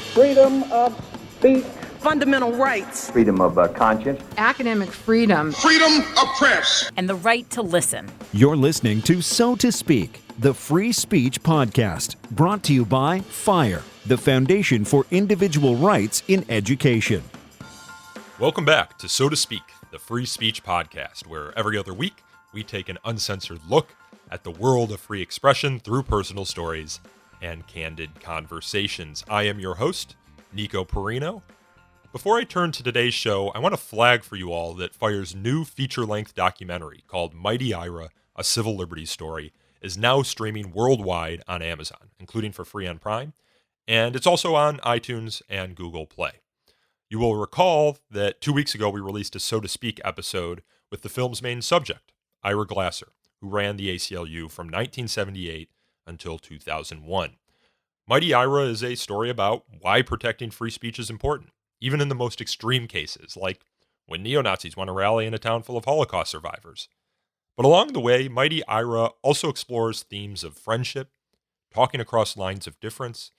freedom of speech, fundamental rights, freedom of conscience, academic freedom, freedom of press, and the right to listen. You're listening to So to Speak, the free speech podcast, brought to you by FIRE, the Foundation for Individual Rights in Education. Welcome back to So to Speak, the free speech podcast, where every other week we take an uncensored look at the world of free expression through personal stories and candid conversations. I am your host, Nico Perino. Before I turn to today's show, I want to flag for you all that FIRE's new feature-length documentary called Mighty Ira, A Civil Liberties Story is now streaming worldwide on Amazon, including for free on Prime, and it's also on iTunes and Google Play. You will recall that 2 weeks ago we released a So to Speak episode with the film's main subject, Ira Glasser, who ran the ACLU from 1978 until 2001. Mighty Ira is a story about why protecting free speech is important, even in the most extreme cases, like when neo-Nazis want to rally in a town full of Holocaust survivors. But along the way, Mighty Ira also explores themes of friendship, talking across lines of difference,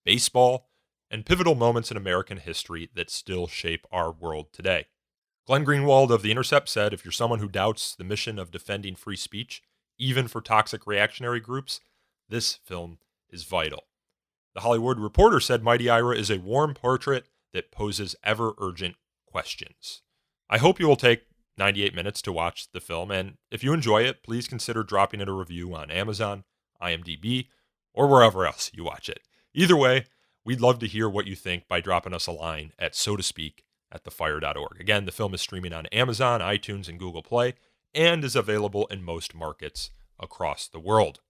baseball, and pivotal moments in American history that still shape our world today. Glenn Greenwald of The Intercept said, if you're someone who doubts the mission of defending free speech, even for toxic reactionary groups, this film is vital. The Hollywood Reporter said Mighty Ira is a warm portrait that poses ever-urgent questions. I hope you will take 98 minutes to watch the film, and if you enjoy it, please consider dropping it a review on Amazon, IMDb, or wherever else you watch it. Either way, we'd love to hear what you think by dropping us a line at sotospeak@thefire.org. Again, the film is streaming on Amazon, iTunes, and Google Play, and is available in most markets across the world.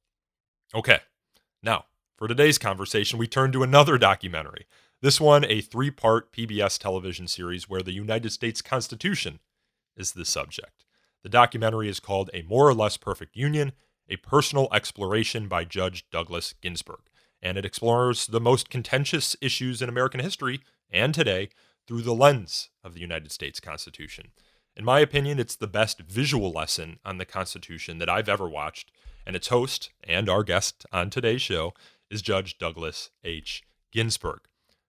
Okay, now, for today's conversation, we turn to another documentary. This one, a 3-part PBS television series where the United States Constitution is the subject. The documentary is called A More or Less Perfect Union, a personal exploration by Judge Douglas Ginsburg, and it explores the most contentious issues in American history and today through the lens of the United States Constitution. In my opinion, it's the best visual lesson on the Constitution that I've ever watched, and its host and our guest on today's show is Judge Douglas H. Ginsburg.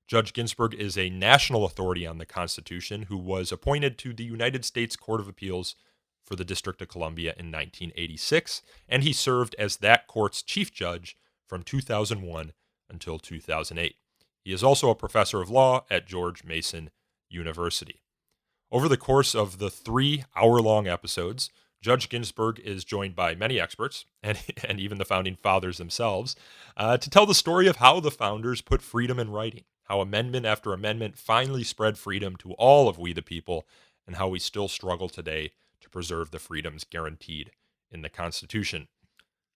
Judge Ginsburg is a national authority on the Constitution who was appointed to the United States Court of Appeals for the District of Columbia in 1986, and he served as that court's chief judge from 2001 until 2008. He is also a professor of law at George Mason University. Over the course of the 3-hour-long episodes, Judge Ginsburg is joined by many experts, and even the founding fathers themselves, to tell the story of how the founders put freedom in writing, how amendment after amendment finally spread freedom to all of we the people, and how we still struggle today to preserve the freedoms guaranteed in the Constitution.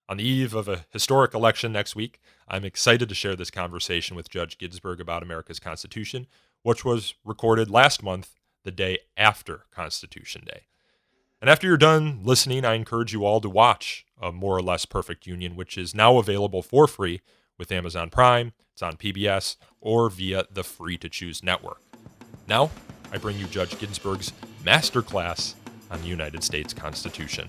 On the eve of a historic election next week, I'm excited to share this conversation with Judge Ginsburg about America's Constitution, which was recorded last month, the day after Constitution Day. And after you're done listening, I encourage you all to watch A More or Less Perfect Union, which is now available for free with Amazon Prime, it's on PBS, or via the Free to Choose network. Now, I bring you Judge Ginsburg's masterclass on the United States Constitution.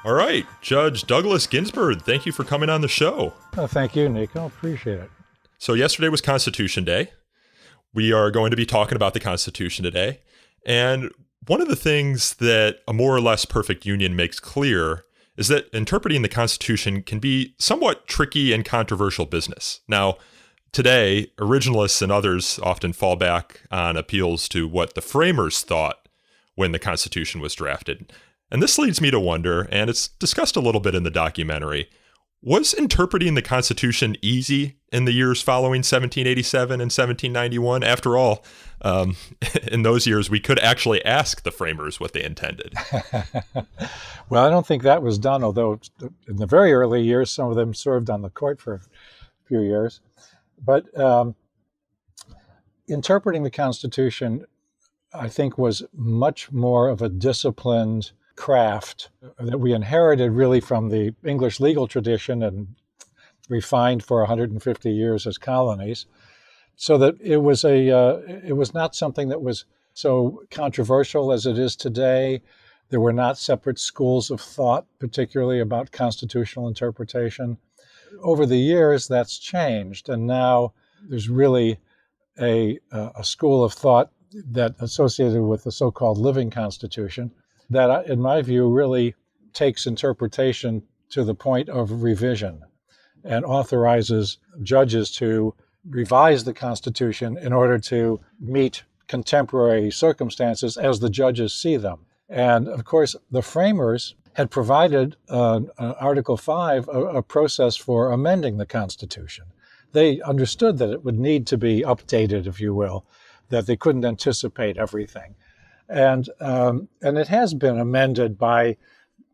All right, Judge Douglas Ginsburg, thank you for coming on the show. Oh, thank you, Nico. Appreciate it. So yesterday was Constitution Day. We are going to be talking about the Constitution today. And one of the things that A More or Less Perfect Union makes clear is that interpreting the Constitution can be somewhat tricky and controversial business. Now, today, originalists and others often fall back on appeals to what the framers thought when the Constitution was drafted. And this leads me to wonder, and it's discussed a little bit in the documentary, was interpreting the Constitution easy in the years following 1787 and 1791? After all, in those years, we could actually ask the framers what they intended. Well, I don't think that was done, although in the very early years, some of them served on the court for a few years. But interpreting the Constitution, I think, was much more of a disciplined craft that we inherited really from the English legal tradition and refined for 150 years as colonies, so that it was not something that was so controversial as it is today. There were not separate schools of thought, particularly about constitutional interpretation. over the years, that's changed, and now there's really a school of thought that associated with the so-called living Constitution that, in my view, really takes interpretation to the point of revision and authorizes judges to revise the Constitution in order to meet contemporary circumstances as the judges see them. And of course, the framers had provided Article 5 a process for amending the Constitution. They understood that it would need to be updated, if you will, that they couldn't anticipate everything. And it has been amended by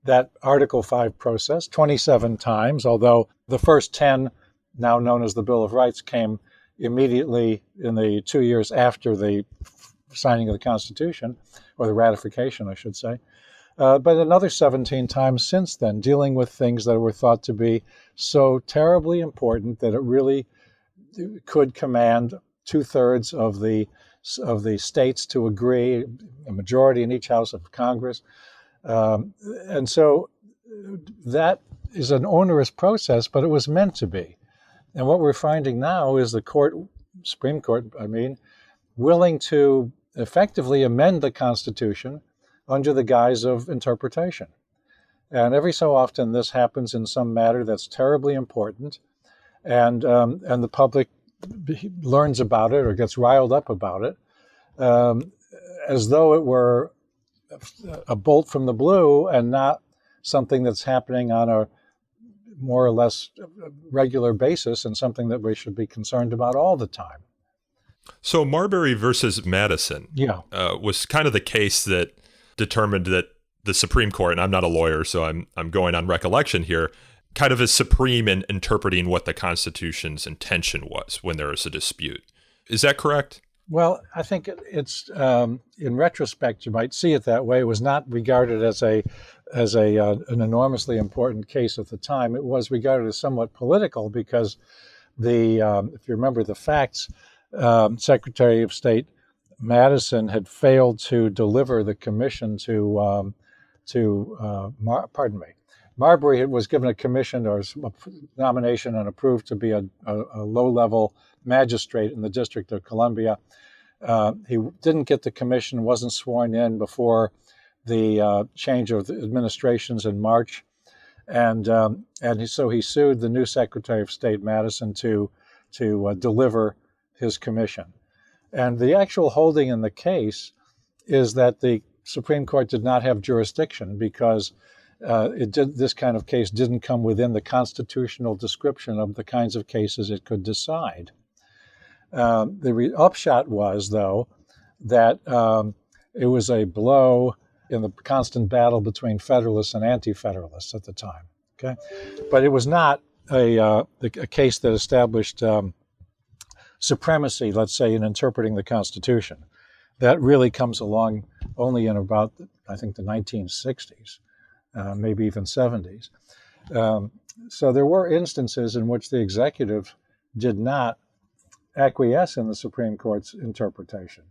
that Article 5 process 27 times, although the first 10, now known as the Bill of Rights, came immediately in the 2 years after the signing of the Constitution, or the ratification, I should say. But another 17 times since then, dealing with things that were thought to be so terribly important that it really could command 2/3 of the states to agree, a majority in each house of Congress. And so that is an onerous process, but it was meant to be. And what we're finding now is the Supreme Court, willing to effectively amend the Constitution under the guise of interpretation. And every so often this happens in some matter that's terribly important, and the public learns about it or gets riled up about it, as though it were a bolt from the blue and not something that's happening on a more or less regular basis and something that we should be concerned about all the time. So Marbury versus Madison was kind of the case that determined that the Supreme Court, and I'm not a lawyer, so I'm going on recollection here, kind of is supreme in interpreting what the Constitution's intention was when there is a dispute. Is that correct? Well, I think it's in retrospect, you might see it that way. It was not regarded as an enormously important case at the time. It was regarded as somewhat political because if you remember the facts, Secretary of State Madison had failed to deliver the commission Marbury was given a commission or a nomination and approved to be a low-level magistrate in the District of Columbia. He didn't get the commission, wasn't sworn in before the change of the administrations in March, and so he sued the new Secretary of State Madison to deliver his commission. And the actual holding in the case is that the Supreme Court did not have jurisdiction because this kind of case didn't come within the constitutional description of the kinds of cases it could decide. The upshot was, though, that it was a blow in the constant battle between Federalists and Anti-Federalists at the time. Okay, but it was not a case that established supremacy, let's say, in interpreting the Constitution. That really comes along only in about, I think, the 1960s, maybe even 70s. So there were instances in which the executive did not acquiesce in the Supreme Court's interpretation.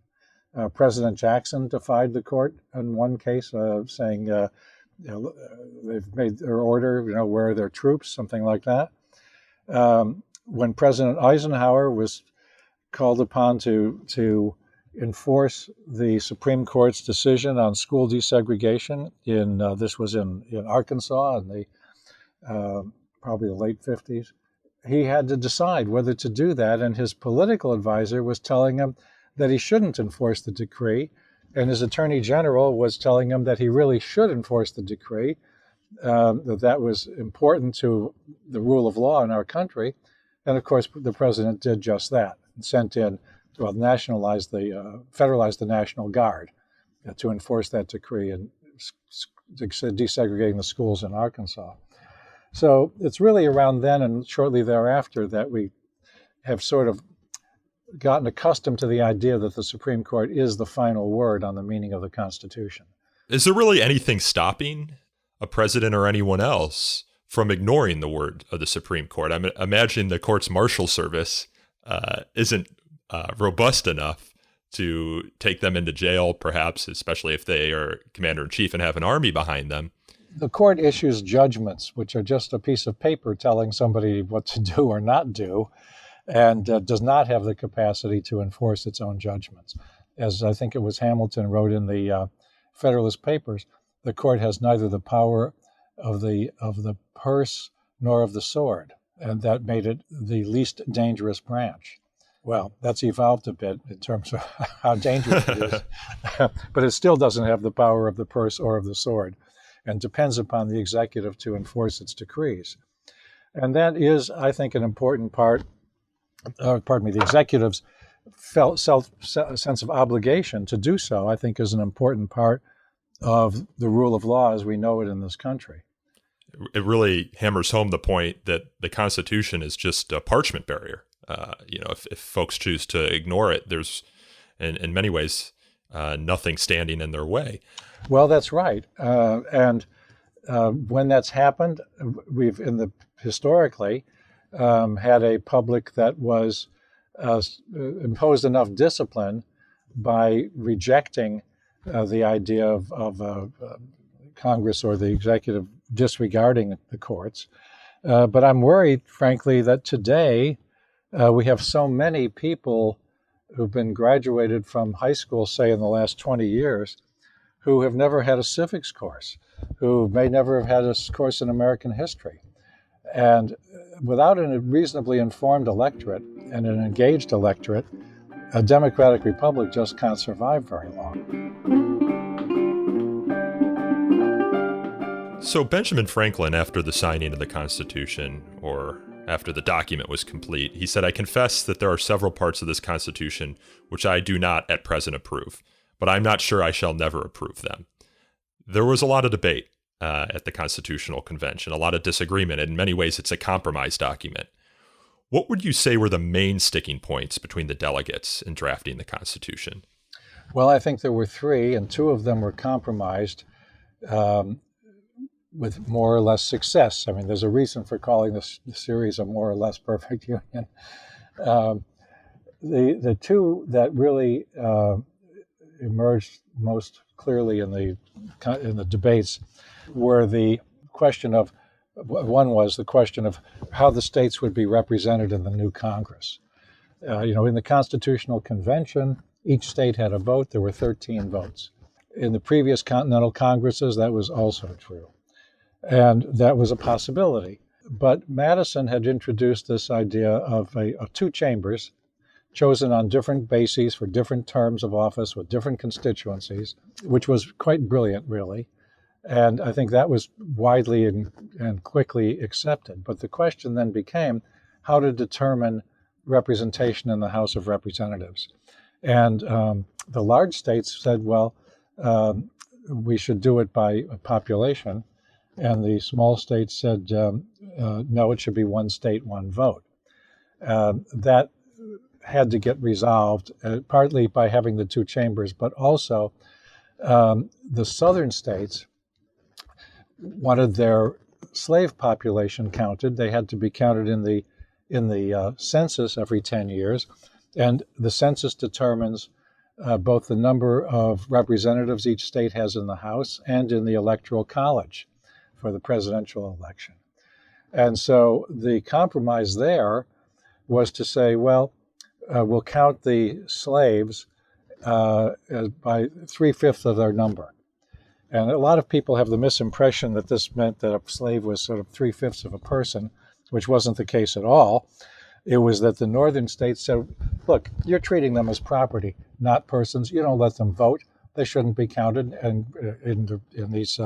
President Jackson defied the court in one case, saying they've made their order, where are their troops, something like that. When President Eisenhower was called upon to enforce the Supreme Court's decision on school desegregation this was in Arkansas in the probably the late 50s. He had to decide whether to do that, and his political advisor was telling him that he shouldn't enforce the decree, and his attorney general was telling him that he really should enforce the decree, that was important to the rule of law in our country. And of course, the president did just that, and sent in, federalized the National Guard to enforce that decree and desegregating the schools in Arkansas. So it's really around then and shortly thereafter that we have sort of gotten accustomed to the idea that the Supreme Court is the final word on the meaning of the Constitution. Is there really anything stopping a president or anyone else from ignoring the word of the Supreme Court? I imagine the court's marshal service isn't robust enough to take them into jail, perhaps, especially if they are commander-in-chief and have an army behind them. the court issues judgments, which are just a piece of paper telling somebody what to do or not do, and does not have the capacity to enforce its own judgments. As I think it was Hamilton wrote in the Federalist Papers, the court has neither the power of the purse nor of the sword, and that made it the least dangerous branch. Well, that's evolved a bit in terms of how dangerous it is, but it still doesn't have the power of the purse or of the sword, and depends upon the executive to enforce its decrees. And that is, I think, an important part. The executive's sense of obligation to do so, I think, is an important part of the rule of law as we know it in this country. It really hammers home the point that the Constitution is just a parchment barrier. If folks choose to ignore it, there's, in many ways, nothing standing in their way. Well, that's right. And when that's happened, we've historically had a public that was imposed enough discipline by rejecting the idea of Congress or the executive disregarding the courts. But I'm worried, frankly, that today we have so many people who've been graduated from high school, say, in the last 20 years, who have never had a civics course, who may never have had a course in American history. And without a reasonably informed electorate and an engaged electorate, a democratic republic just can't survive very long. So Benjamin Franklin, after the signing of the Constitution, or after the document was complete, he said, "I confess that there are several parts of this Constitution which I do not at present approve, but I'm not sure I shall never approve them." There was a lot of debate at the Constitutional Convention, a lot of disagreement. In many ways, it's a compromise document. What would you say were the main sticking points between the delegates in drafting the Constitution? Well, I think there were three, and two of them were compromised with more or less success. I mean, there's a reason for calling this series a more or less perfect union. The two that really emerged most clearly in the debates were the question of, one was the question of how the states would be represented in the new Congress. In the Constitutional Convention, each state had a vote. There were 13 votes. In the previous Continental Congresses, that was also true. And that was a possibility. But Madison had introduced this idea of two chambers chosen on different bases for different terms of office with different constituencies, which was quite brilliant, really. And I think that was widely and quickly accepted. But the question then became how to determine representation in the House of Representatives. And the large states said, well, we should do it by population. And the small states said, no, it should be one state, one vote. That had to get resolved, partly by having the two chambers, but also the southern states wanted their slave population counted. They had to be counted in the census every 10 years. And the census determines both the number of representatives each state has in the House and in the Electoral College for the presidential election. And so the compromise there was to say, well, we'll count the slaves by 3/5 of their number. And a lot of people have the misimpression that this meant that a slave was sort of 3/5 of a person, which wasn't the case at all. It was that the northern states said, look, you're treating them as property, not persons. You don't let them vote. They shouldn't be counted in these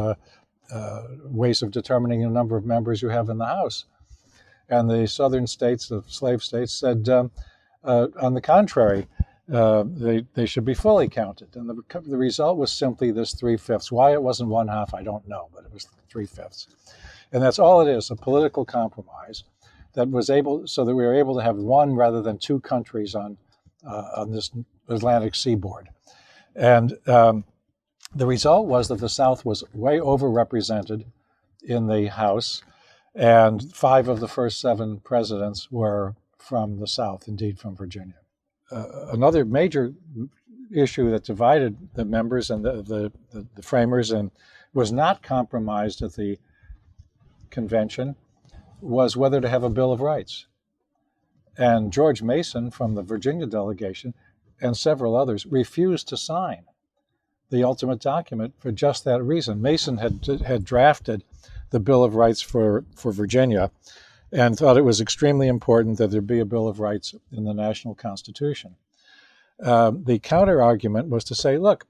ways of determining the number of members you have in the House. And the southern states, the slave states, said, on the contrary, they should be fully counted. And the result was simply this 3/5. Why it wasn't 1/2, I don't know, but it was 3/5. And that's all it is, a political compromise that was so that we were able to have one rather than two countries on this Atlantic seaboard. And the result was that the South was way overrepresented in the House, and 5 of the first 7 presidents were from the South, indeed from Virginia. Another major issue that divided the members and the framers and was not compromised at the convention was whether to have a Bill of Rights. And George Mason from the Virginia delegation and several others refused to sign the ultimate document for just that reason. Mason had drafted the Bill of Rights for Virginia and thought it was extremely important that there be a Bill of Rights in the national Constitution. The counter argument was to say, look,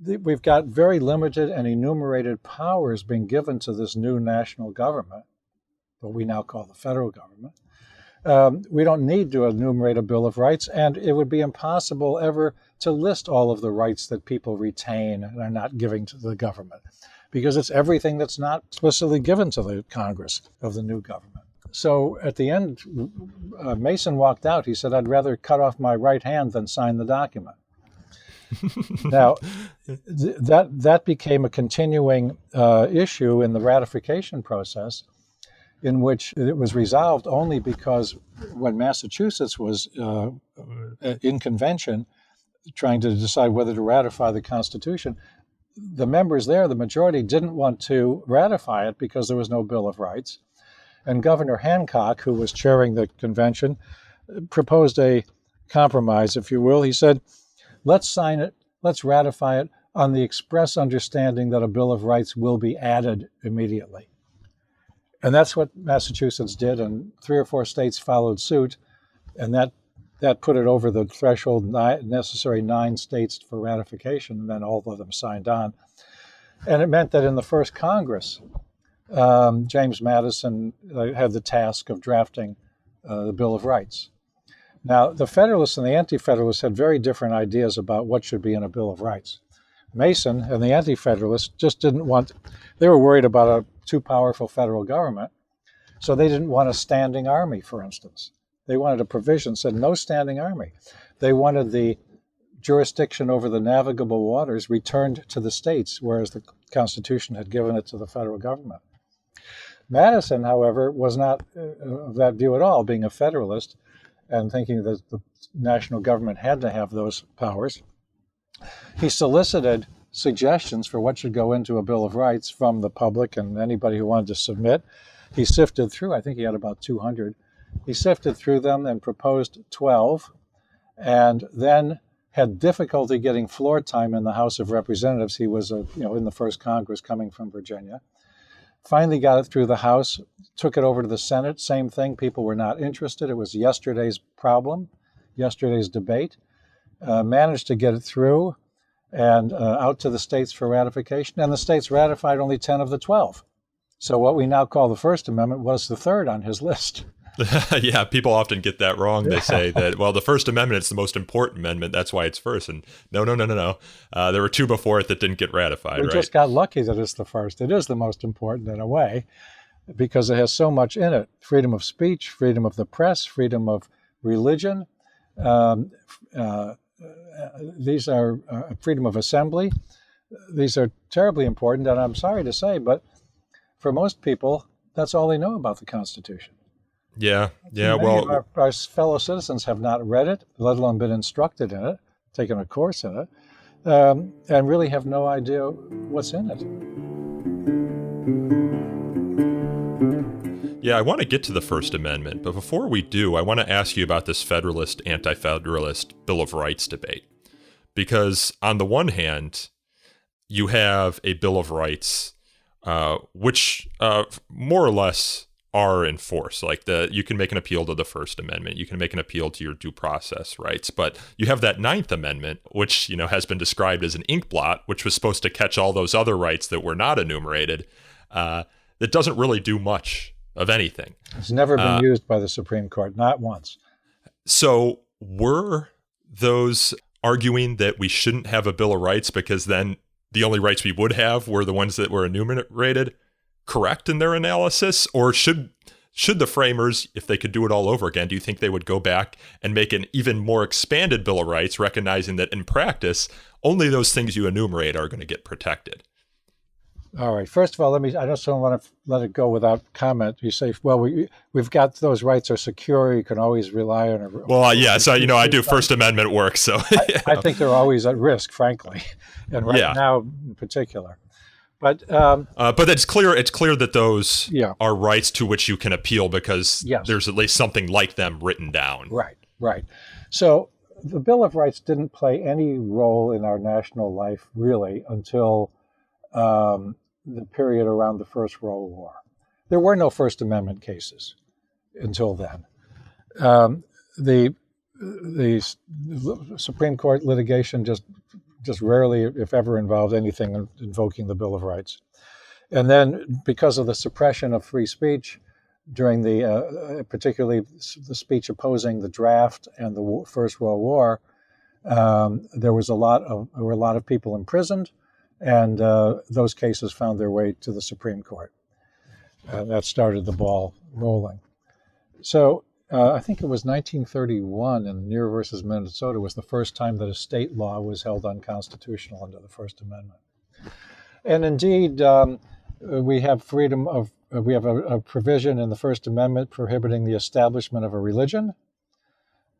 we've got very limited and enumerated powers being given to this new national government, what we now call the federal government. We don't need to enumerate a Bill of Rights, and it would be impossible ever to list all of the rights that people retain and are not giving to the government, because it's everything that's not explicitly given to the Congress of the new government. So at the end, Mason walked out. He said, I'd rather cut off my right hand than sign the document. Now, that became a continuing issue in the ratification process, in which it was resolved only because when Massachusetts was in convention trying to decide whether to ratify the Constitution, the members there, the majority, didn't want to ratify it because there was no Bill of Rights. And Governor Hancock, who was chairing the convention, proposed a compromise, if you will. He said, let's sign it, let's ratify it on the express understanding that a Bill of Rights will be added immediately. And that's what Massachusetts did, and 3 or 4 states followed suit, and that put it over the threshold necessary 9 states for ratification, and then all of them signed on. And it meant that in the first Congress, James Madison had the task of drafting the Bill of Rights. Now, the Federalists and the Anti-Federalists had very different ideas about what should be in a Bill of Rights. Mason and the Anti-Federalists just didn't want, they were worried about a too powerful federal government, so they didn't want a standing army, for instance. They wanted a provision that said no standing army. They wanted the jurisdiction over the navigable waters returned to the states, whereas the Constitution had given it to the federal government. Madison, however, was not of that view at all, being a Federalist and thinking that the national government had to have those powers. He solicited suggestions for what should go into a Bill of Rights from the public and anybody who wanted to submit. He sifted through, I think he had about 200. He sifted through them and proposed 12, and then had difficulty getting floor time in the House of Representatives. He was in the first Congress coming from Virginia. Finally got it through the House, took it over to the Senate, same thing, people were not interested. It was yesterday's problem, yesterday's debate. Managed to get it through and out to the states for ratification, and the states ratified only 10 of the 12. So what we now call the First Amendment was the third on his list. Yeah, people often get that wrong. They say that, well, the First Amendment is the most important amendment, that's why it's first. And no. There were 2 before it that didn't get ratified, We just got lucky that it's the first. It is the most important in a way, because it has so much in it. Freedom of speech, freedom of the press, freedom of religion. These are freedom of assembly. These are terribly important, and I'm sorry to say, but for most people, that's all they know about the Constitution. Yeah. Many Well, of our fellow citizens have not read it, let alone been instructed in it, taken a course in it, and really have no idea what's in it. yeah, I want to get to the First Amendment, but before we do, I want to ask you about this Federalist, Anti-Federalist Bill of Rights debate. Because on the one hand, you have a Bill of Rights, which more or less are in force. Like you can make an appeal to the First Amendment, you can make an appeal to your due process rights, but you have that 9th Amendment, which has been described as an ink blot, which was supposed to catch all those other rights that were not enumerated. That doesn't really do much of anything. It's never been used by the Supreme Court, not once. So were those arguing that we shouldn't have a Bill of Rights because then the only rights we would have were the ones that were enumerated correct in their analysis? Or should the framers, if they could do it all over again, do you think they would go back and make an even more expanded Bill of Rights, recognizing that in practice, only those things you enumerate are going to get protected? All right. First of all, I just don't want to let it go without comment. You say, well, we've got those rights are secure. You can always rely on it. Well, yeah. So, I do First Amendment work. So I think they're always at risk, frankly, and now in particular. But it's clear that those Yeah. are rights to which you can appeal because Yes. there's at least something like them written down. Right. So the Bill of Rights didn't play any role in our national life really until the period around the First World War. There were no First Amendment cases until then. The Supreme Court litigation just rarely, if ever, involved anything invoking the Bill of Rights. And then, because of the suppression of free speech during particularly the speech opposing the draft and the First World War, there were a lot of people imprisoned, and those cases found their way to the Supreme Court. That started the ball rolling. So I think it was 1931 in Neer versus Minnesota was the first time that a state law was held unconstitutional under the First Amendment. And indeed, we have a provision in the First Amendment prohibiting the establishment of a religion,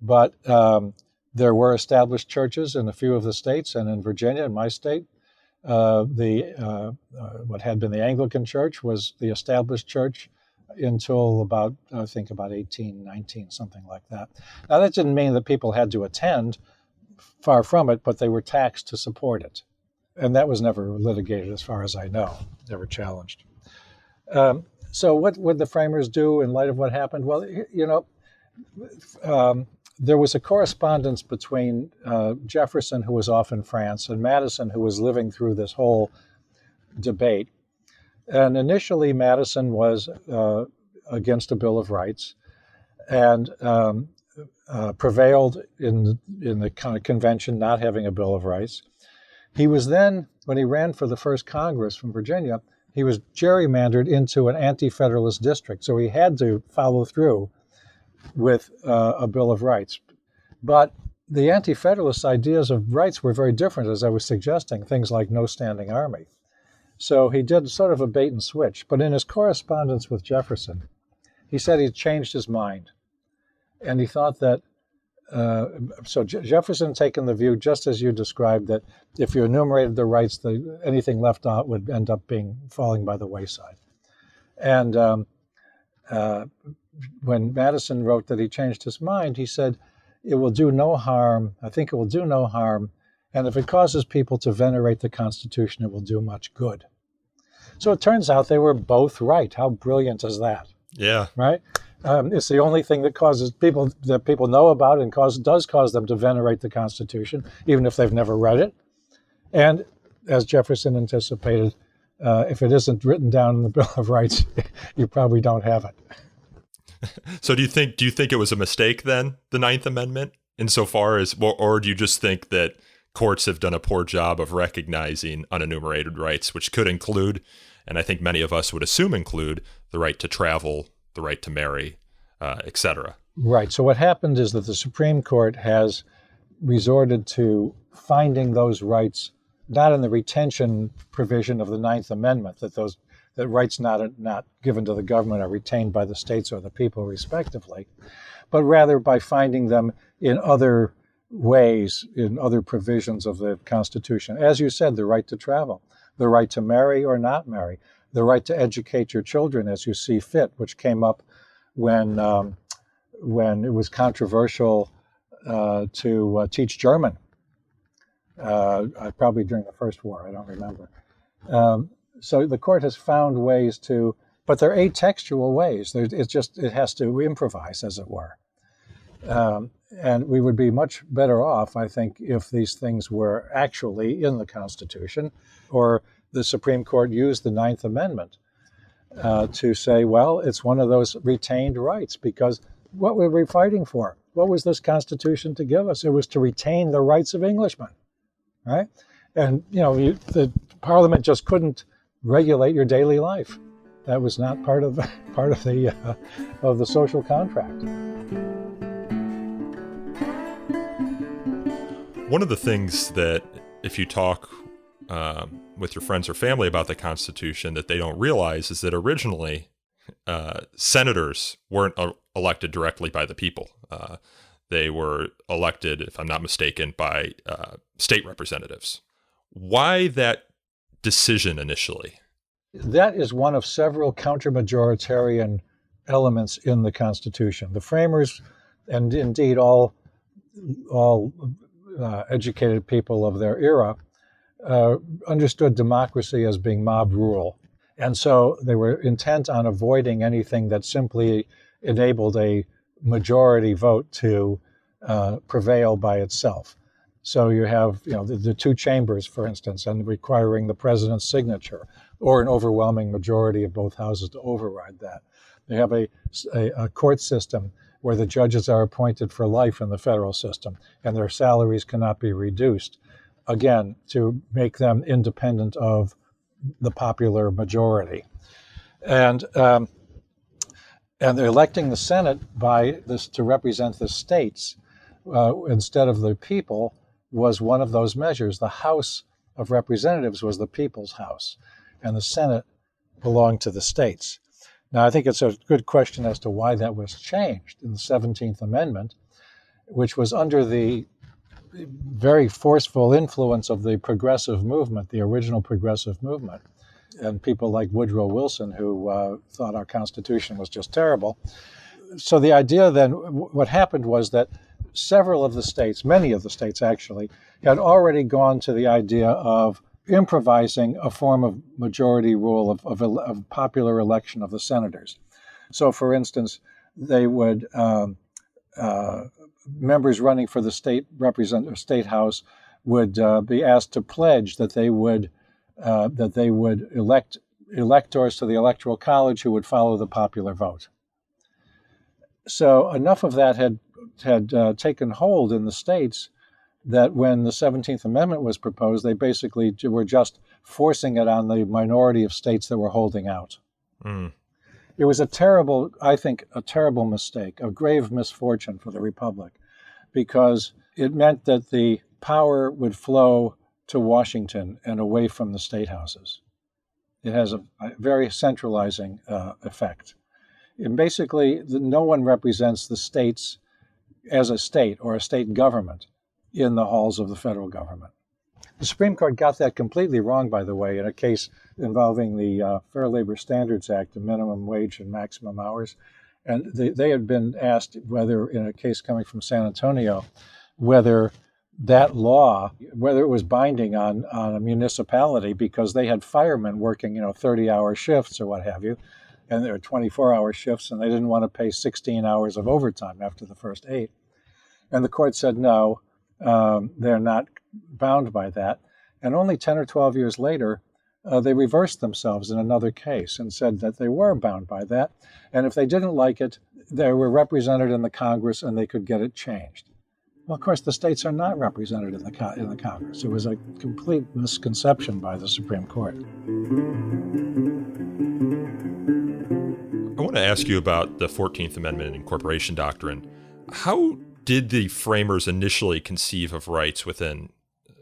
but there were established churches in a few of the states, and in Virginia, in my state, what had been the Anglican Church was the established church until about 1819, something like that. Now, that didn't mean that people had to attend, far from it, but they were taxed to support it. And that was never litigated, as far as I know, never challenged. So what would the framers do in light of what happened? Well, there was a correspondence between Jefferson, who was off in France, and Madison, who was living through this whole debate. And initially, Madison was against a Bill of Rights and prevailed in the kind of convention not having a Bill of Rights. He was then, when he ran for the first Congress from Virginia, he was gerrymandered into an anti-federalist district. So he had to follow through with a Bill of Rights. But the anti-federalist ideas of rights were very different, as I was suggesting, things like no standing army. So he did sort of a bait and switch. But in his correspondence with Jefferson, he said he'd changed his mind. And he thought that, Jefferson taken the view, just as you described, that if you enumerated the rights, anything left out would end up falling by the wayside. And when Madison wrote that he changed his mind, he said, it will do no harm. I think it will do no harm. And if it causes people to venerate the Constitution, it will do much good. So it turns out they were both right. How brilliant is that? Yeah. Right? It's the only thing that people know about and does cause them to venerate the Constitution, even if they've never read it. And as Jefferson anticipated, if it isn't written down in the Bill of Rights, you probably don't have it. So do you think it was a mistake then, the Ninth Amendment, insofar as, or do you just think that courts have done a poor job of recognizing unenumerated rights, which could include, and I think many of us would assume include, the right to travel, the right to marry, etc.? Right. So what happened is that the Supreme Court has resorted to finding those rights not in the retention provision of the Ninth Amendment, that rights not given to the government are retained by the states or the people respectively, but rather by finding them in other ways, in other provisions of the Constitution. As you said, the right to travel, the right to marry or not marry, the right to educate your children as you see fit, which came up when it was controversial to teach German, probably during the First War, I don't remember. So the court has found ways but they're atextual ways. It has to improvise, as it were. And we would be much better off, I think, if these things were actually in the Constitution, or the Supreme Court used the Ninth Amendment to say, well, it's one of those retained rights, because what were we fighting for? What was this Constitution to give us? It was to retain the rights of Englishmen, right? And, the Parliament just couldn't regulate your daily life. That was not part of the social contract. One of the things that, if you talk with your friends or family about the Constitution, that they don't realize is that originally senators weren't elected directly by the people. They were elected, if I'm not mistaken, by state representatives. Why that decision initially? That is one of several counter-majoritarian elements in the Constitution. The framers, and indeed all educated people of their era, understood democracy as being mob rule. And so they were intent on avoiding anything that simply enabled a majority vote to prevail by itself. So you have, the two chambers, for instance, and requiring the president's signature or an overwhelming majority of both houses to override that. They have a court system where the judges are appointed for life in the federal system, and their salaries cannot be reduced, again, to make them independent of the popular majority. And they're electing the Senate by this to represent the states instead of the people was one of those measures. The House of Representatives was the people's house, and the Senate belonged to the states. Now, I think it's a good question as to why that was changed in the 17th Amendment, which was under the very forceful influence of the progressive movement, the original progressive movement, and people like Woodrow Wilson, who thought our Constitution was just terrible. So the idea then, what happened was that several of the states, many of the states actually, had already gone to the idea of improvising a form of majority rule of popular election of the senators. So, for instance, they would members running for the state house would be asked to pledge that they would elect electors to the Electoral College who would follow the popular vote. So enough of that had taken hold in the states that when the 17th Amendment was proposed, they basically were just forcing it on the minority of states that were holding out. Mm. It was a terrible mistake, a grave misfortune for the Republic, because it meant that the power would flow to Washington and away from the state houses. It has a very centralizing effect. And basically, no one represents the states as a state or a state government in the halls of the federal government. The Supreme Court got that completely wrong, by the way, in a case involving the Fair Labor Standards Act, the minimum wage and maximum hours. And they had been asked whether, in a case coming from San Antonio, whether that law, whether it was binding on a municipality, because they had firemen working, 30-hour shifts or what have you, and there were 24-hour shifts, and they didn't want to pay 16 hours of overtime after the first 8. And the court said, no, they're not bound by that. And only 10 or 12 years later, they reversed themselves in another case and said that they were bound by that. And if they didn't like it, they were represented in the Congress and they could get it changed. Well, of course, the states are not represented in the Congress. It was a complete misconception by the Supreme Court. I want to ask you about the 14th Amendment and incorporation doctrine. How did the framers initially conceive of rights within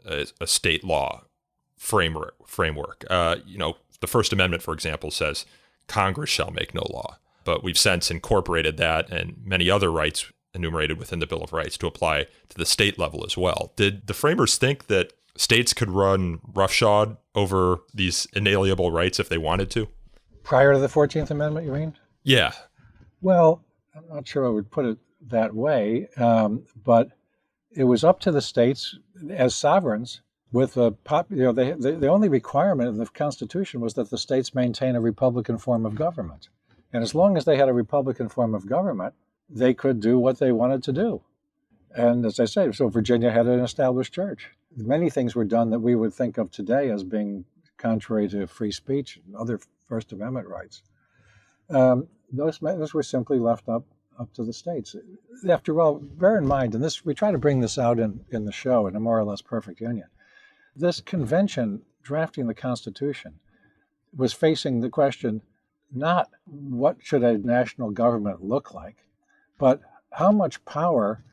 a state law framework? The First Amendment, for example, says Congress shall make no law. But we've since incorporated that and many other rights enumerated within the Bill of Rights to apply to the state level as well. Did the framers think that states could run roughshod over these inalienable rights if they wanted to? Prior to the 14th Amendment, you mean? Yeah. Well, I'm not sure I would put it that way, but it was up to the states as sovereigns with the only requirement in the Constitution was that the states maintain a Republican form of government. And as long as they had a Republican form of government, they could do what they wanted to do. And as I say, so Virginia had an established church. Many things were done that we would think of today as being contrary to free speech and other First Amendment rights. Those matters were simply left up to the states. After all, bear in mind, and we try to bring this out in the show, in A More or Less Perfect Union, this convention drafting the Constitution was facing the question, not what should a national government look like, but how much power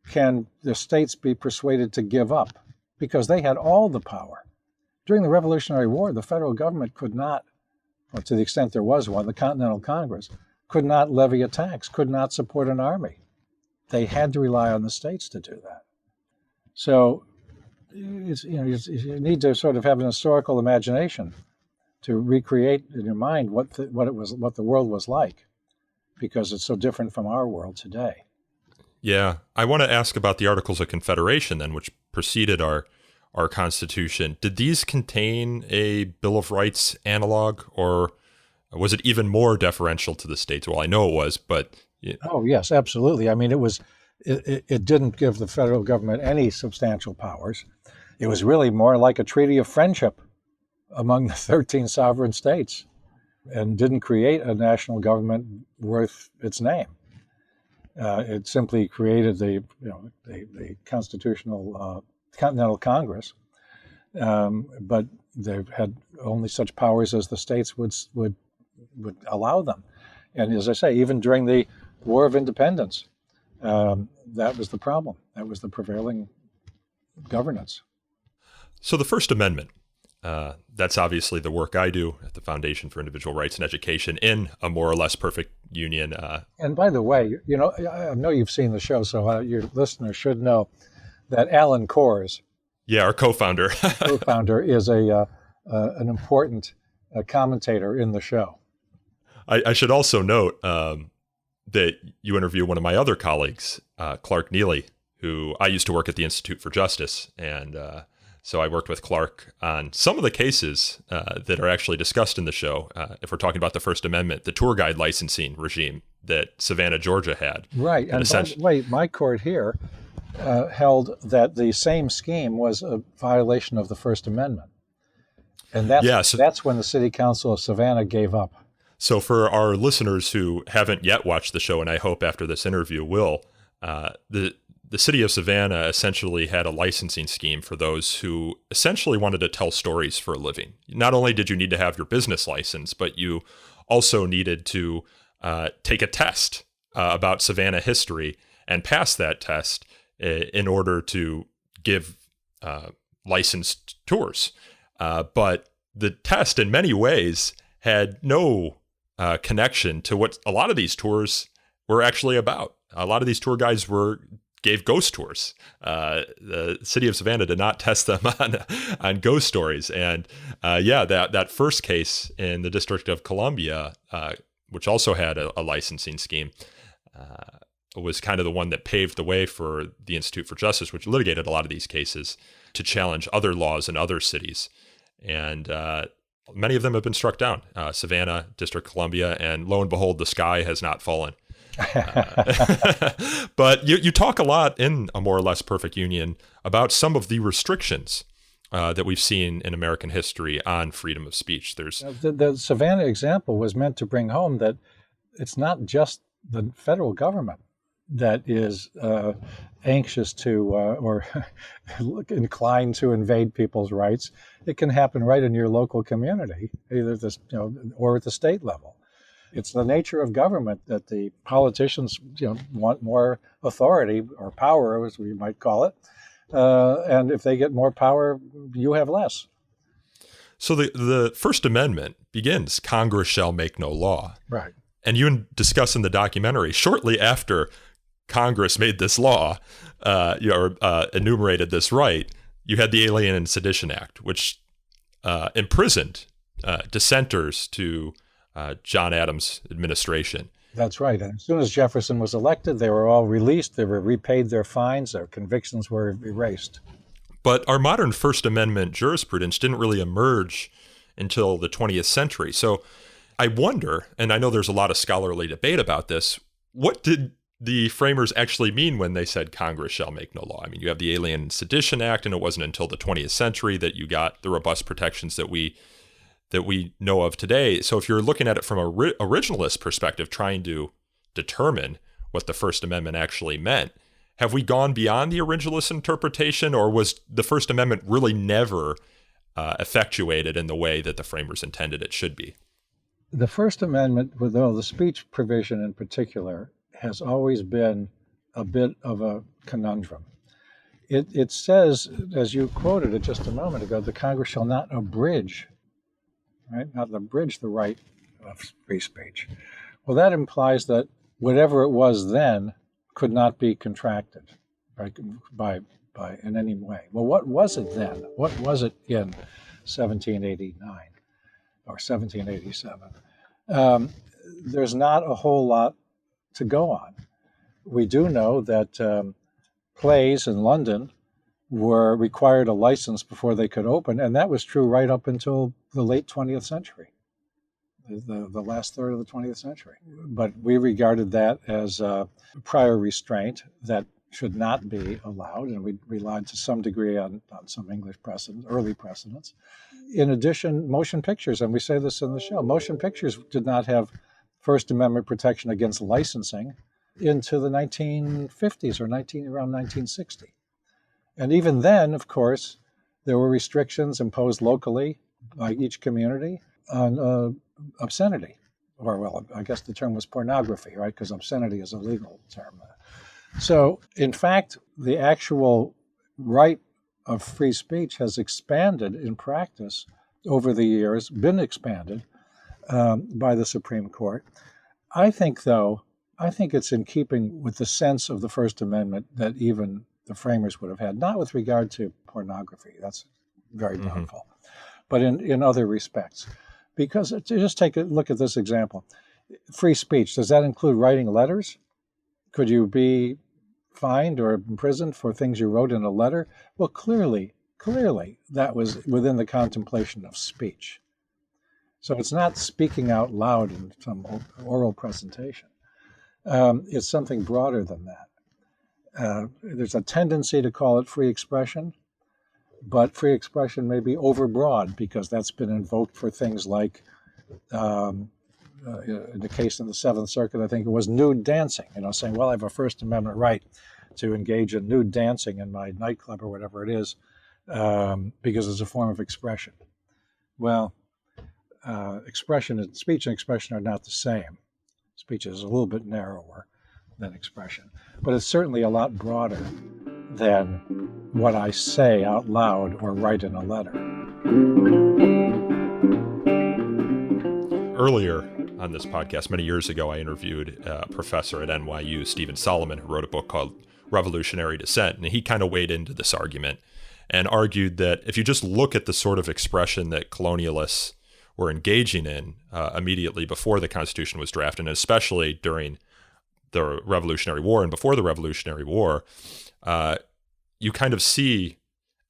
can the states be persuaded to give up? Because they had all the power. During the Revolutionary War, the federal government could not, or to the extent there was one, the Continental Congress, could not levy a tax, could not support an army. They had to rely on the states to do that. So you need to sort of have an historical imagination to recreate in your mind what the world was like, because it's so different from our world today. Yeah, I want to ask about the Articles of Confederation then, which preceded our Constitution. Did these contain a Bill of Rights analog, or was it even more deferential to the states? Well, I know it was, but Oh yes, absolutely. I mean, it didn't give the federal government any substantial powers. It was really more like a treaty of friendship among the 13 sovereign states, and didn't create a national government worth its name. It simply created the constitutional Continental Congress, but they had only such powers as the states would allow them. And as I say, even during the War of Independence, that was the problem. That was the prevailing governance. So the First Amendment, that's obviously the work I do at the Foundation for Individual Rights and Education in a more or less perfect union. And by the way, I know you've seen the show, so your listeners should know that Alan Kors, our co-founder, is an important commentator in the show. I should also note that you interview one of my other colleagues, Clark Neely, who I used to work at the Institute for Justice. And so I worked with Clark on some of the cases that are actually discussed in the show. If we're talking about the First Amendment, the tour guide licensing regime that Savannah, Georgia had. Right. And by the way, my court here held that the same scheme was a violation of the First Amendment. And that's when the City Council of Savannah gave up. So for our listeners who haven't yet watched the show, and I hope after this interview will, the city of Savannah essentially had a licensing scheme for those who essentially wanted to tell stories for a living. Not only did you need to have your business license, but you also needed to take a test about Savannah history and pass that test in order to give licensed tours. But the test in many ways had no connection to what a lot of these tours were actually about. A lot of these tour guides gave ghost tours. The city of Savannah did not test them on ghost stories. And that first case in the District of Columbia, which also had a licensing scheme, was kind of the one that paved the way for the Institute for Justice, which litigated a lot of these cases to challenge other laws in other cities. And many of them have been struck down. Savannah, District of Columbia, and lo and behold, the sky has not fallen. But you talk a lot in A More or Less Perfect Union about some of the restrictions that we've seen in American history on freedom of speech. There's the Savannah example was meant to bring home that it's not just the federal government that is anxious to or inclined to invade people's rights. It can happen right in your local community, either or at the state level. It's the nature of government that the politicians want more authority or power, as we might call it, and if they get more power, you have less. So the First Amendment begins, Congress shall make no law. Right. And you discuss in the documentary, shortly after Congress made this law, enumerated this right, you had the Alien and Sedition Act, which imprisoned dissenters to John Adams' administration. That's right. And as soon as Jefferson was elected, they were all released. They were repaid their fines. Their convictions were erased. But our modern First Amendment jurisprudence didn't really emerge until the 20th century. So I wonder, and I know there's a lot of scholarly debate about this, what did the framers actually mean when they said Congress shall make no law? I mean, you have the Alien and Sedition Act, and it wasn't until the 20th century that you got the robust protections that we know of today. So if you're looking at it from a originalist perspective, trying to determine what the First Amendment actually meant, have we gone beyond the originalist interpretation, or was the First Amendment really never effectuated in the way that the framers intended it should be? The First Amendment, with the speech provision in particular, has always been a bit of a conundrum. It says, as you quoted it just a moment ago, the Congress shall not abridge, right? Not abridge the right of free speech. Well, that implies that whatever it was then could not be contracted. right, by in any way. Well, what was it then? What was it in 1789 or 1787? There's not a whole lot to go on. We do know that plays in London were required a license before they could open, and that was true right up until the late 20th century, the last third of the 20th century. But we regarded that as a prior restraint that should not be allowed, and we relied to some degree on some English precedents, early precedents. In addition, motion pictures, and we say this in the show, motion pictures did not have First Amendment protection against licensing into the 1950s or around 1960. And even then, of course, there were restrictions imposed locally by each community on obscenity. Or, well, I guess the term was pornography, right? Because obscenity is a legal term. So, in fact, the actual right of free speech has expanded in practice over the years, been expanded by the Supreme Court. I think it's in keeping with the sense of the First Amendment that even the framers would have had, not with regard to pornography, that's very doubtful, but in other respects. Because just take a look at this example. Free speech, does that include writing letters? Could you be fined or imprisoned for things you wrote in a letter? Well, clearly, that was within the contemplation of speech. So it's not speaking out loud in some oral presentation. It's something broader than that. There's a tendency to call it free expression, but free expression may be overbroad because that's been invoked for things like, in the case in the Seventh Circuit, I think it was nude dancing, saying, well, I have a First Amendment right to engage in nude dancing in my nightclub or whatever it is, because it's a form of expression. Well, expression and speech and expression are not the same. Speech is a little bit narrower than expression, but it's certainly a lot broader than what I say out loud or write in a letter. Earlier on this podcast, many years ago, I interviewed a professor at NYU, Stephen Solomon, who wrote a book called Revolutionary Dissent, and he kind of weighed into this argument and argued that if you just look at the sort of expression that colonialists were engaging in immediately before the Constitution was drafted, and especially during the Revolutionary War and before the Revolutionary War, you kind of see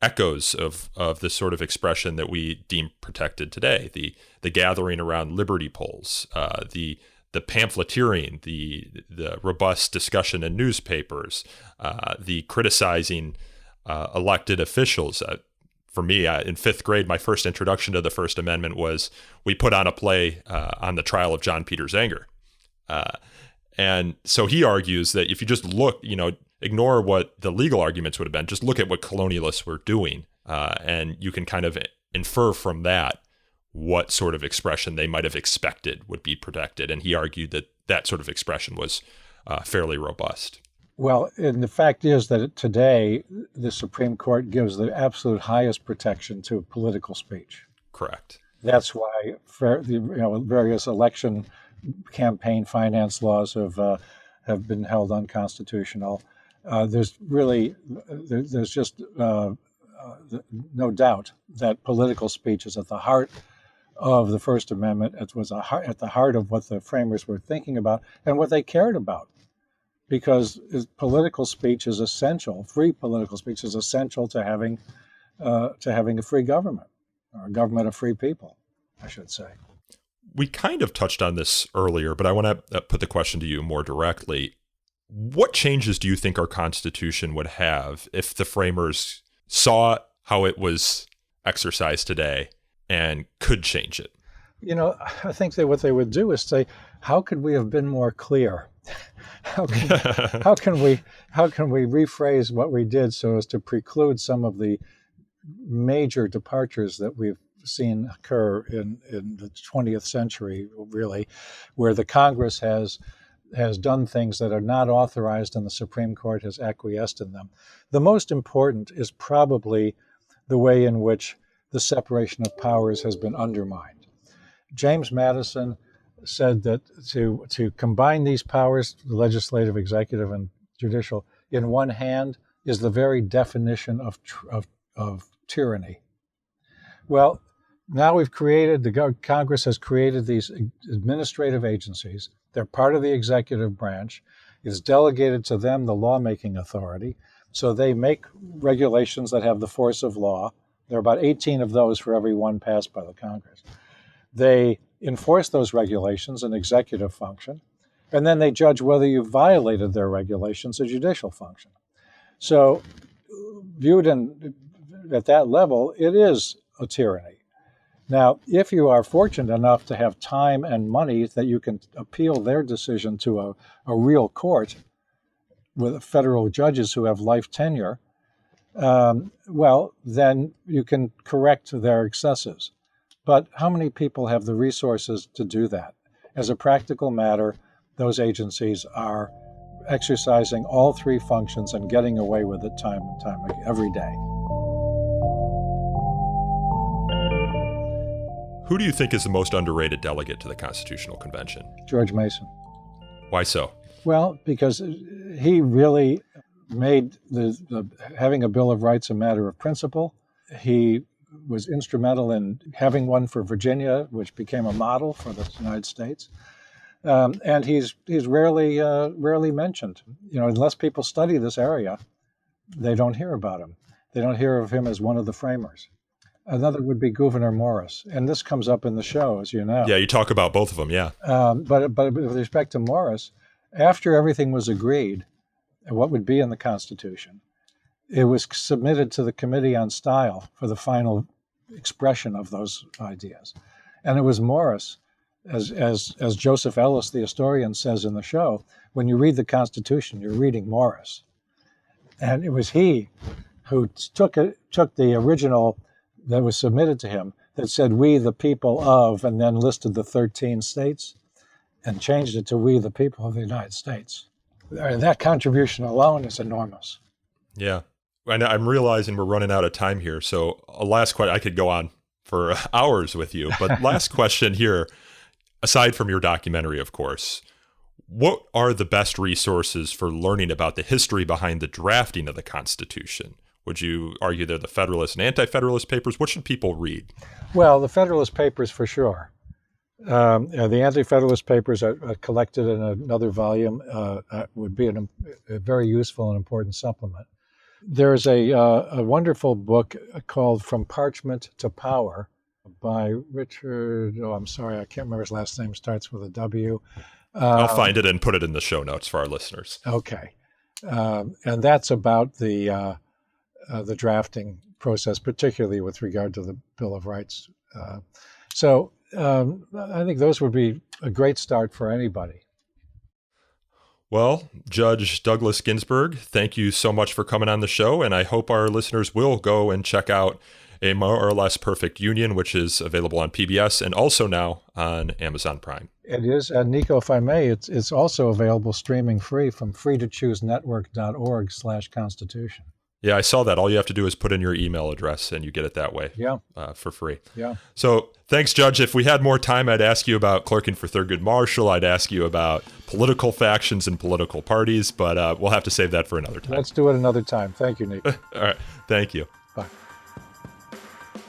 echoes of this sort of expression that we deem protected today. The gathering around liberty poles, the pamphleteering, the robust discussion in newspapers, the criticizing elected officials. For me, in fifth grade, my first introduction to the First Amendment was we put on a play on the trial of John Peter Zenger. And so he argues that if you just look, ignore what the legal arguments would have been, just look at what colonialists were doing, and you can kind of infer from that what sort of expression they might have expected would be protected. And he argued that that sort of expression was fairly robust. Well, and the fact is that today, the Supreme Court gives the absolute highest protection to political speech. Correct. That's why various election campaign finance laws have been held unconstitutional. There's just no doubt that political speech is at the heart of the First Amendment. It was at the heart of what the framers were thinking about and what they cared about. Because political speech is essential, free political speech is essential to having a free government, or a government of free people, I should say. We kind of touched on this earlier, but I want to put the question to you more directly. What changes do you think our Constitution would have if the framers saw how it was exercised today and could change it? I think that what they would do is say, how could we have been more clear? How can we rephrase what we did so as to preclude some of the major departures that we've seen occur in the 20th century, really, where the Congress has done things that are not authorized and the Supreme Court has acquiesced in them. The most important is probably the way in which the separation of powers has been undermined. James Madison said that to combine these powers, the legislative, executive, and judicial, in one hand is the very definition of tyranny. Well, now Congress has created these administrative agencies. They're part of the executive branch. It's delegated to them the lawmaking authority. So they make regulations that have the force of law. There are about 18 of those for every one passed by the Congress. They enforce those regulations, an executive function, and then they judge whether you violated their regulations, a judicial function. So viewed at that level, it is a tyranny. Now, if you are fortunate enough to have time and money that you can appeal their decision to a real court with federal judges who have life tenure, well, then you can correct their excesses. But how many people have the resources to do that? As a practical matter, those agencies are exercising all three functions and getting away with it time and time again, every day. Who do you think is the most underrated delegate to the Constitutional Convention? George Mason. Why so? Well, because he really made having a Bill of Rights a matter of principle. He was instrumental in having one for Virginia, which became a model for the United States. And he's rarely mentioned. Unless people study this area, they don't hear about him. They don't hear of him as one of the framers. Another would be Gouverneur Morris, and this comes up in the show, as you know. Yeah, you talk about both of them, yeah. But with respect to Morris, after everything was agreed, what would be in the Constitution, it was submitted to the Committee on Style for the final expression of those ideas. And it was Morris, as Joseph Ellis, the historian, says in the show, when you read the Constitution, you're reading Morris. And it was he who took the original that was submitted to him that said, "We the people of," and then listed the 13 states and changed it to "We the people of the United States." And that contribution alone is enormous. Yeah. And I'm realizing we're running out of time here. So a last question, I could go on for hours with you, but last question here, aside from your documentary, of course, what are the best resources for learning about the history behind the drafting of the Constitution? Would you argue they're the Federalist and Anti-Federalist papers? What should people read? Well, the Federalist papers for sure. The Anti-Federalist papers are collected in another volume would be a very useful and important supplement. There's a wonderful book called From Parchment to Power by Richard, I'm sorry, I can't remember his last name, starts with a W. I'll find it and put it in the show notes for our listeners. Okay. And that's about the drafting process, particularly with regard to the Bill of Rights. So I think those would be a great start for anybody. Well, Judge Douglas Ginsburg, thank you so much for coming on the show, and I hope our listeners will go and check out A More or Less Perfect Union, which is available on PBS and also now on Amazon Prime. It is, and Nico, if I may, it's also available streaming free from freetochoosenetwork.org/Constitution. Yeah, I saw that. All you have to do is put in your email address and you get it that way. Yeah. For free. Yeah. So thanks, Judge. If we had more time, I'd ask you about clerking for Thurgood Marshall. I'd ask you about political factions and political parties, but we'll have to save that for another time. Let's do it another time. Thank you, Nico. All right. Thank you. Bye.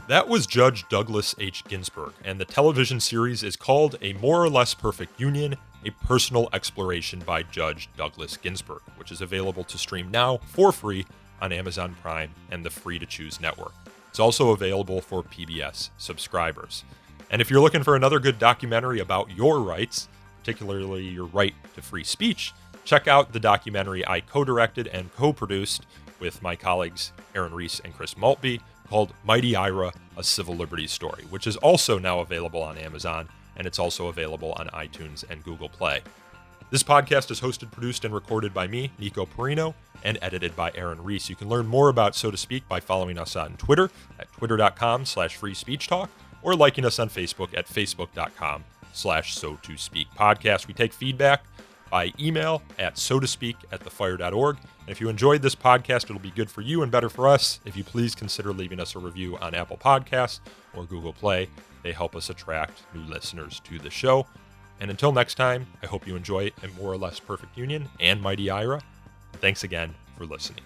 That was Judge Douglas H. Ginsburg, and the television series is called A More or Less Perfect Union, a personal exploration by Judge Douglas Ginsburg, which is available to stream now for free on Amazon Prime and the Free to Choose network. It's also available for PBS subscribers. And if you're looking for another good documentary about your rights, particularly your right to free speech, check out the documentary I co-directed and co-produced with my colleagues Aaron Reese and Chris Maltby called Mighty Ira, A Civil Liberties Story, which is also now available on Amazon, and it's also available on iTunes and Google Play. This podcast is hosted, produced, and recorded by me, Nico Perino, and edited by Aaron Reese. You can learn more about So to Speak by following us on Twitter at twitter.com/freespeechtalk or liking us on Facebook at facebook.com/so-to-speak-podcast. We take feedback by email at so-to-speak@thefire.org. And if you enjoyed this podcast, it'll be good for you and better for us if you please consider leaving us a review on Apple Podcasts or Google Play. They help us attract new listeners to the show. And until next time, I hope you enjoy A More or Less Perfect Union and Mighty Ira. Thanks again for listening.